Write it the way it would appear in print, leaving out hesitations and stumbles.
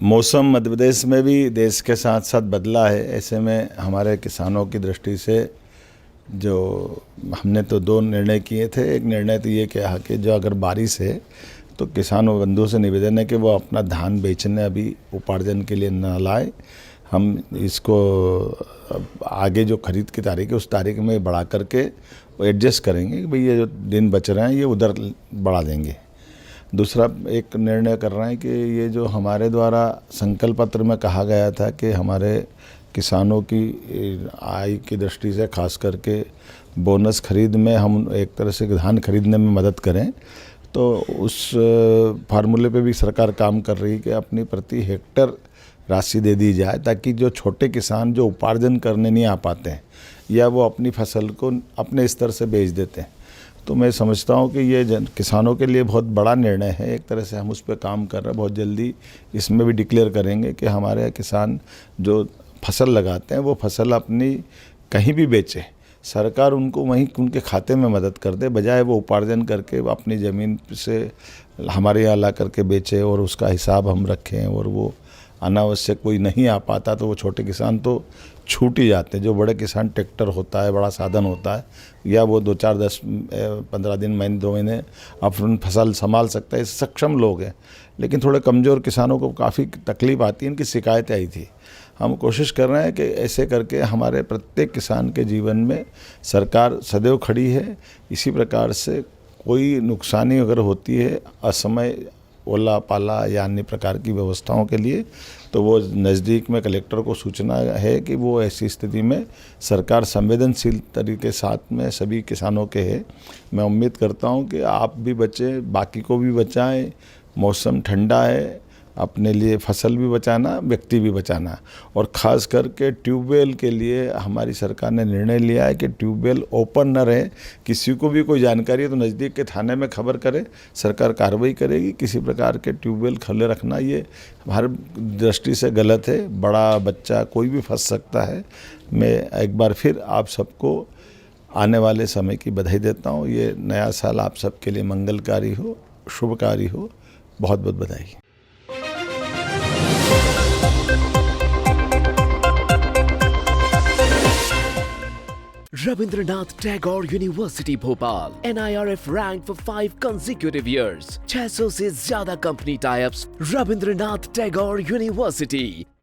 मौसम मध्य प्रदेश में भी देश के साथ साथ बदला है। ऐसे में हमारे किसानों की दृष्टि से जो हमने तो दो निर्णय किए थे। एक निर्णय तो ये कहा कि जो अगर बारिश है तो किसानों बंधुओं से निवेदन है कि वो अपना धान बेचने अभी उपार्जन के लिए न लाए। हम इसको आगे जो खरीद की तारीख है उस तारीख में बढ़ा करके वो एडजस्ट करेंगे कि भाई ये जो दिन बच रहे हैं ये उधर बढ़ा देंगे। दूसरा एक निर्णय कर रहे हैं कि ये जो हमारे द्वारा संकल्प पत्र में कहा गया था कि हमारे किसानों की आय की दृष्टि से खास करके बोनस खरीद में हम एक तरह से धान खरीदने में मदद करें, तो उस फार्मूले पे भी सरकार काम कर रही है कि अपनी प्रति हेक्टर राशि दे दी जाए, ताकि जो छोटे किसान जो उपार्जन करने नहीं आ पाते हैं या वो अपनी फसल को अपने स्तर से बेच देते हैं, तो मैं समझता हूँ कि ये किसानों के लिए बहुत बड़ा निर्णय है। एक तरह से हम उस पर काम कर रहे हैं। बहुत जल्दी इसमें भी डिक्लेयर करेंगे कि हमारे किसान जो फसल लगाते हैं वो फसल अपनी कहीं भी बेचे, सरकार उनको वहीं उनके खाते में मदद कर दे, बजाय वो उपार्जन करके अपनी ज़मीन से हमारे यहाँ ला करके बेचे और उसका हिसाब हम रखें। और वो अनावश्यक कोई नहीं आ पाता तो वो छोटे किसान तो छूट ही जाते हैं। जो बड़े किसान ट्रैक्टर होता है, बड़ा साधन होता है, या वो 2-4 10-15 दिन महीने 2 महीने अपन फसल संभाल सकता है, सक्षम लोग हैं। लेकिन थोड़े कमज़ोर किसानों को काफ़ी तकलीफ आती है, इनकी शिकायतें आई थी। हम कोशिश कर रहे हैं कि ऐसे करके हमारे प्रत्येक किसान के जीवन में सरकार सदैव खड़ी है। इसी प्रकार से कोई नुकसानी अगर होती है असमय ओला पाला या अन्य प्रकार की व्यवस्थाओं के लिए, तो वो नज़दीक में कलेक्टर को सूचना है कि वो ऐसी स्थिति में सरकार संवेदनशील तरीके साथ में सभी किसानों के है। मैं उम्मीद करता हूँ कि आप भी बचें, बाकी को भी बचाएं। मौसम ठंडा है, अपने लिए फसल भी बचाना, व्यक्ति भी बचाना। और ख़ास करके ट्यूबवेल के लिए हमारी सरकार ने निर्णय लिया है कि ट्यूबवेल ओपन न रहे। किसी को भी कोई जानकारी है तो नज़दीक के थाने में खबर करे, सरकार कार्रवाई करेगी। किसी प्रकार के ट्यूबवेल खुले रखना ये हर दृष्टि से गलत है। बड़ा बच्चा कोई भी फंस सकता है। मैं एक बार फिर आप सबको आने वाले समय की बधाई देता हूँ। ये नया साल आप सबके लिए मंगलकारी हो, शुभकारी हो। बहुत बहुत बधाई। Rabindranath Tagore University Bhopal NIRF ranked for 5 consecutive years। 600 से ज्यादा company types. Rabindranath Tagore University।